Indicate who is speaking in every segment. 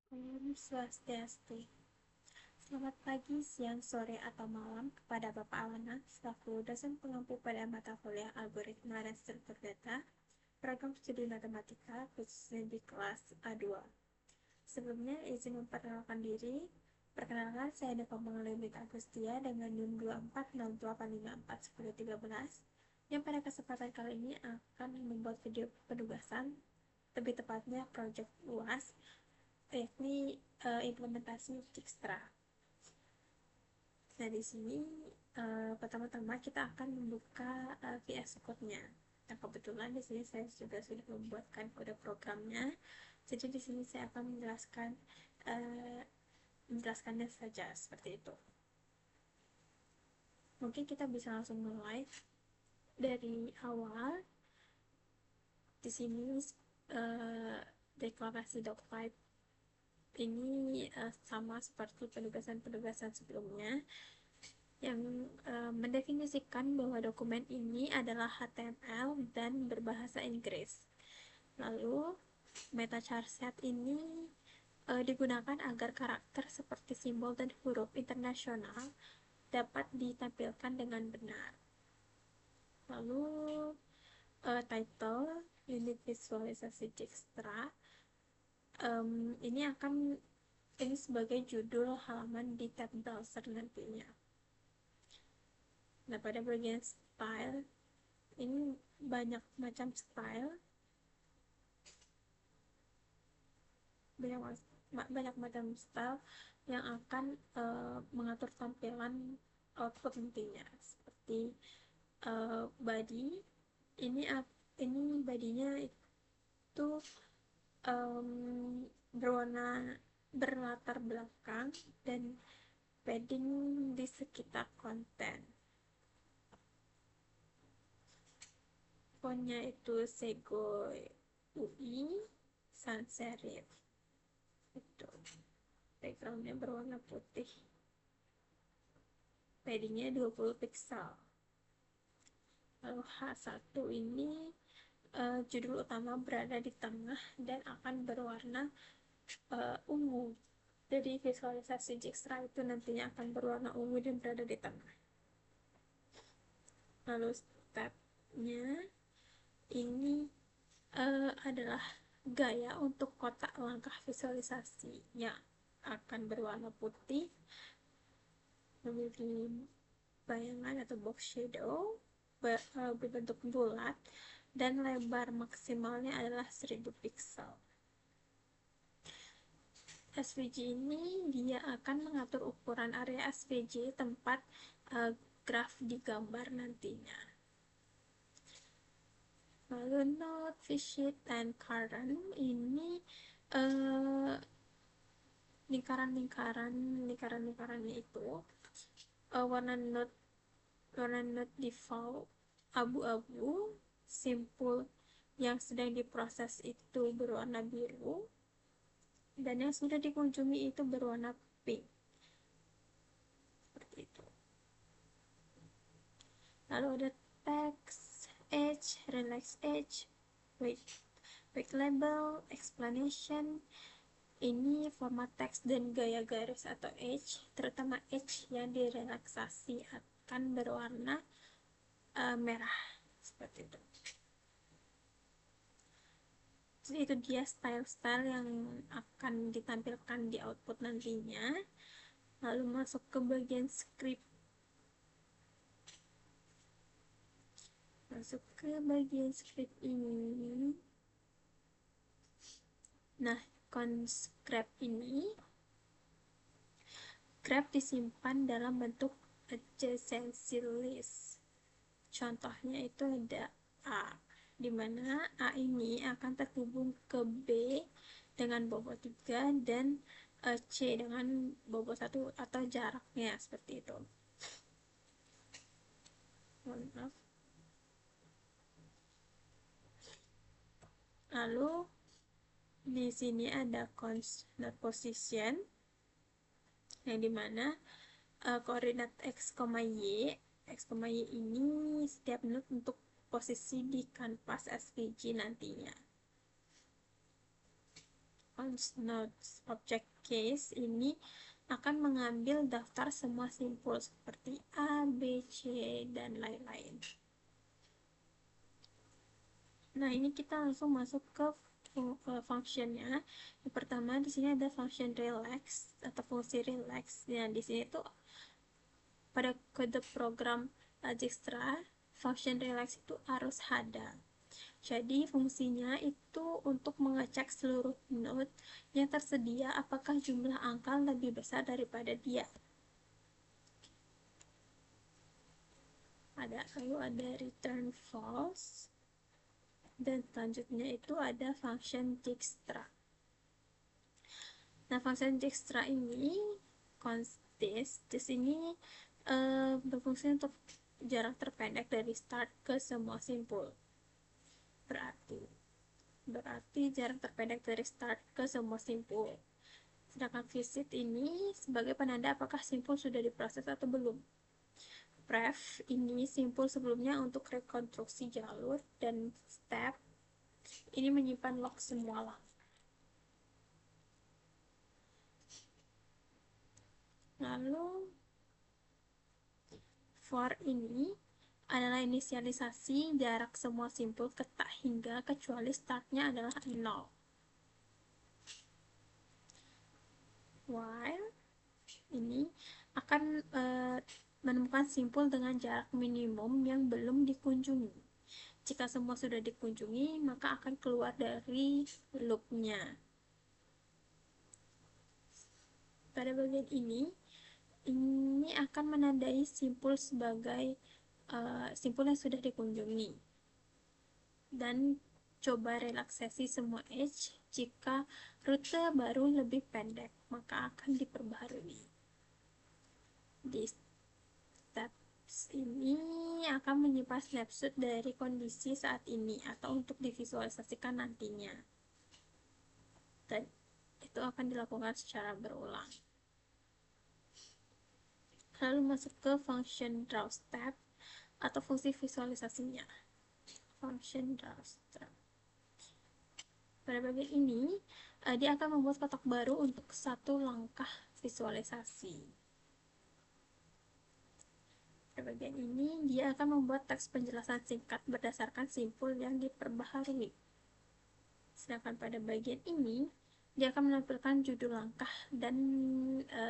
Speaker 1: Om Swastiastu. Selamat pagi, siang, sore, atau malam kepada Bapak Alana, selaku dosen pengampu pada mata kuliah Algoritma dan Struktur Data, program studi matematika, khususnya di kelas A2. Sebelumnya, izin memperkenalkan diri. Perkenalkan, saya Deva Mangalimit Agustia dengan NIM 24685410313 yang pada kesempatan kali ini akan membuat video penugasan, lebih tepatnya project UAS, yakni implementasi Dijkstra. Nah, di sini pertama-tama kita akan membuka VS Code-nya. Nah, kebetulan di sini saya juga sudah membuatkan kode programnya. Jadi di sini saya akan menjelaskannya saja seperti itu. Mungkin kita bisa langsung mulai dari awal. Di sini deklarasi .pipe ini sama seperti penugasan-penugasan sebelumnya, yang mendefinisikan bahwa dokumen ini adalah HTML dan berbahasa Inggris. Lalu metachar set ini digunakan agar karakter seperti simbol dan huruf internasional dapat ditampilkan dengan benar. Lalu title unit visualisasi Dijkstra ini sebagai judul halaman di tab browser nantinya. Nah, pada bagian style ini banyak macam style, banyak macam style yang akan mengatur tampilan output nantinya, seperti body. Ini badinya itu berwarna berlatar belakang dan padding di sekitar konten. Fontnya itu Segoy UI sans serif. Itu backgroundnya berwarna putih, paddingnya 20 pixel. Lalu H1 ini judul utama berada di tengah dan akan berwarna ungu. Jadi visualisasi Dijkstra itu nantinya akan berwarna ungu dan berada di tengah. Lalu stepnya ini adalah gaya untuk kotak langkah visualisasi yang akan berwarna putih, memiliki bayangan atau box shadow, berbentuk bulat, dan lebar maksimalnya adalah 1000 pixel. SVG ini dia akan mengatur ukuran area SVG tempat graf digambar nantinya. Lalu node, visit, dan current ini lingkaran-lingkarannya itu warna node default abu-abu, simpul yang sedang diproses itu berwarna biru, dan yang sudah dikunjungi itu berwarna pink. Seperti itu. Lalu ada text, edge, relax edge, weight label, explanation. Ini format teks dan gaya garis atau edge, terutama edge yang direlaksasi akan berwarna merah. Seperti itu. Jadi itu dia style-style yang akan ditampilkan di output nantinya. Lalu masuk ke bagian script. Ini. Nah, conscript ini graph disimpan dalam bentuk adjacency list. Contohnya itu ada A, di mana A ini akan terhubung ke B dengan bobot 3 dan C dengan bobot 1 atau jaraknya seperti itu. Maaf. Lalu di sini ada coordinate position yang dimana koordinat x, y ini setiap node untuk posisi di kanvas SVG nantinya. const nodes object case ini akan mengambil daftar semua simpul seperti A, B, C, dan lain-lain. Nah, ini kita langsung masuk ke functionnya. Yang pertama di sini ada function relax atau fungsi relax. Nah, di sini tuh pada kode program Dijkstra, function relax itu harus ada. Jadi fungsinya itu untuk mengecek seluruh node yang tersedia apakah jumlah angka lebih besar daripada dia. Lalu ada return false, dan selanjutnya itu ada function Dijkstra. Nah, function Dijkstra ini consist di sini berfungsi untuk jarak terpendek dari start ke semua simpul. Berarti jarak terpendek dari start ke semua simpul. Sedangkan visit ini sebagai penanda apakah simpul sudah diproses atau belum. Pref ini simpul sebelumnya untuk rekonstruksi jalur, dan step ini menyimpan log semua langkah. Lalu for ini adalah inisialisasi jarak semua simpul ke tak hingga kecuali startnya adalah 0. While ini akan menemukan simpul dengan jarak minimum yang belum dikunjungi. Jika semua sudah dikunjungi, maka akan keluar dari loopnya. Pada bagian ini akan menandai simpul sebagai simpul yang sudah dikunjungi. Dan coba relaksasi semua edge. Jika rute baru lebih pendek, maka akan diperbarui. Di steps ini akan menyimpan snapshot dari kondisi saat ini atau untuk divisualisasikan nantinya. Dan itu akan dilakukan secara berulang. Lalu masuk ke function draw step atau fungsi visualisasinya. Function draw step. Pada bagian ini, dia akan membuat kotak baru untuk satu langkah visualisasi. Pada bagian ini, dia akan membuat teks penjelasan singkat berdasarkan simpul yang diperbaharui. Sedangkan pada bagian ini, dia akan menampilkan judul langkah dan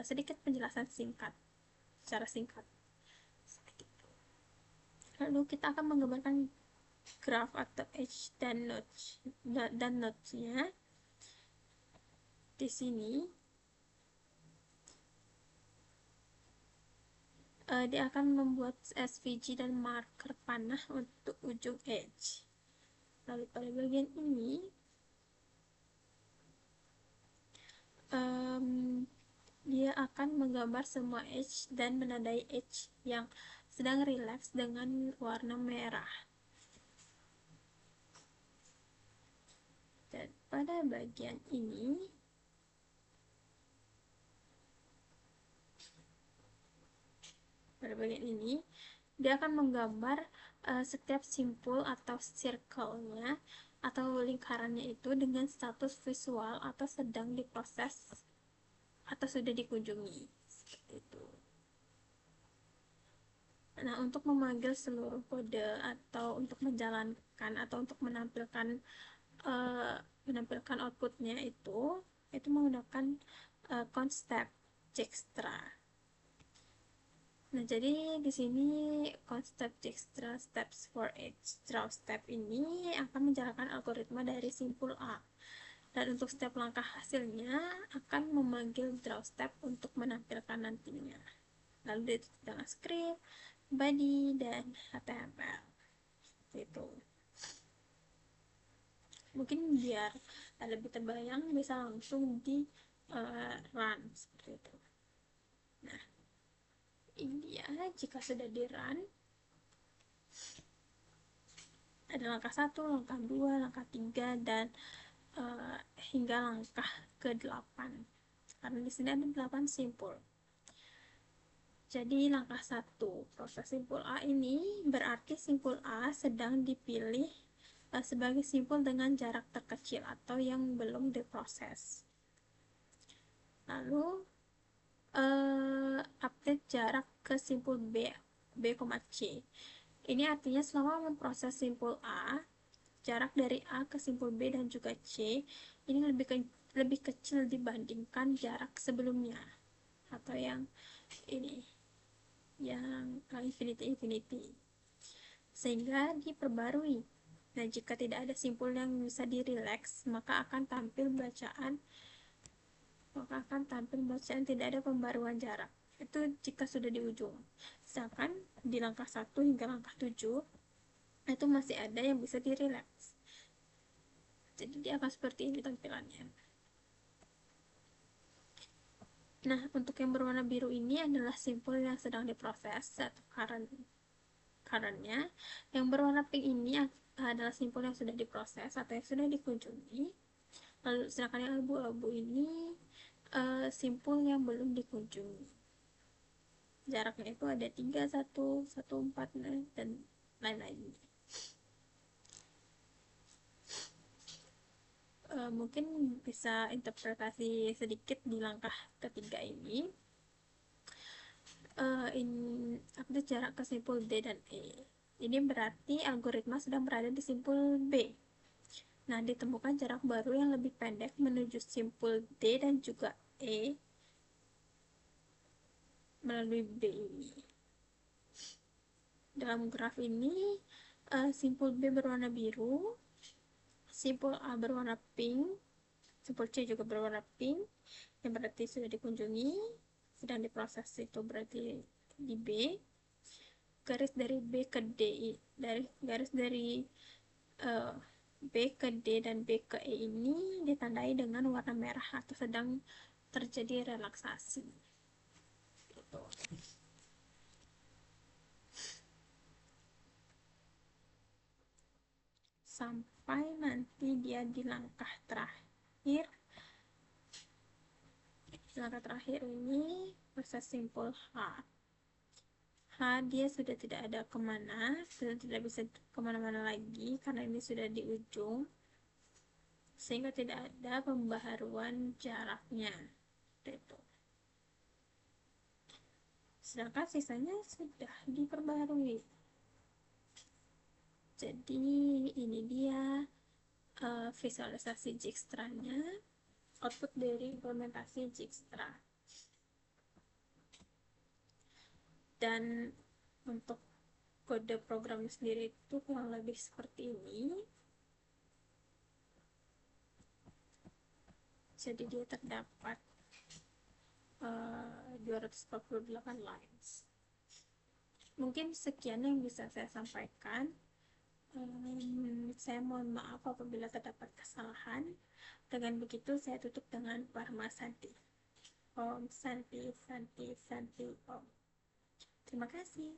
Speaker 1: sedikit penjelasan singkat, secara singkat. Lalu kita akan menggambarkan graph atau edge dan nodes-nya. Di sini dia akan membuat SVG dan marker panah untuk ujung edge. Lalu pada bagian ini dia akan menggambar semua edge dan menandai edge yang sedang relax dengan warna merah. Dan pada bagian ini dia akan menggambar setiap simpul atau circle-nya atau lingkarannya itu dengan status visual atau sedang diproses atau sudah dikunjungi, seperti itu. Nah, untuk memanggil seluruh kode atau untuk menjalankan atau untuk menampilkan outputnya itu menggunakan const step Dijkstra. Nah, jadi di sini const step Dijkstra steps for each draw step ini akan menjalankan algoritma dari simpul A. Dan untuk step langkah hasilnya akan memanggil draw step untuk menampilkan nantinya. Lalu ditutup dengan script, body, dan HTML. Itu. Mungkin biar lebih terbayang bisa langsung di run seperti itu. Nah, ini dia jika sudah di run. Ada langkah 1, langkah 2, langkah 3, dan hingga langkah ke-8. Karena di sini ada 8 simpul. Jadi langkah 1, proses simpul A ini berarti simpul A sedang dipilih sebagai simpul dengan jarak terkecil atau yang belum diproses. Lalu update jarak ke simpul B, C. Ini artinya selama memproses simpul A, jarak dari A ke simpul B dan juga C ini lebih kecil dibandingkan jarak sebelumnya, atau yang ini, yang infinity, sehingga diperbarui. Nah, jika tidak ada simpul yang bisa direlaks, maka akan tampil bacaan tidak ada pembaruan jarak. Itu jika sudah di ujung. Sedangkan di langkah 1 hingga langkah 7 itu masih ada yang bisa direlaks. Jadi dia akan seperti ini tampilannya. Nah, untuk yang berwarna biru ini adalah simpul yang sedang diproses atau currentnya. Yang berwarna pink ini adalah simpul yang sudah diproses atau yang sudah dikunjungi. Lalu sedangkan yang abu-abu ini simpul yang belum dikunjungi. Jaraknya itu ada 3, 1, 1, 4, dan lain-lain. Mungkin bisa interpretasi sedikit di langkah ketiga ini. Update jarak ke simpul D dan E. Ini berarti algoritma sedang berada di simpul B. Nah, ditemukan jarak baru yang lebih pendek menuju simpul D dan juga E melalui B ini. Dalam graf ini, simpul B berwarna biru, simpul A berwarna pink, simpul C juga berwarna pink, yang berarti sudah dikunjungi, sedang diproses itu berarti di B. Garis dari B ke D, garis dari B ke D dan B ke E ini ditandai dengan warna merah atau sedang terjadi relaksasi. Gitu. Sampai nanti dia di langkah terakhir. Langkah terakhir ini proses simpul H. Dia sudah tidak ada kemana, sudah tidak bisa kemana-mana lagi karena ini sudah di ujung, sehingga tidak ada pembaharuan jaraknya. Itu. Sedangkan sisanya sudah diperbarui. Jadi ini dia visualisasi Dijkstra-nya, output dari implementasi Dijkstra. Dan untuk kode programnya sendiri itu kurang lebih seperti ini. Jadi dia terdapat 248 lines. Mungkin sekian yang bisa saya sampaikan. Saya mohon maaf apabila terdapat kesalahan. Dengan begitu saya tutup dengan Parma Santi. Om Santi Santi Santi Om. Terima kasih.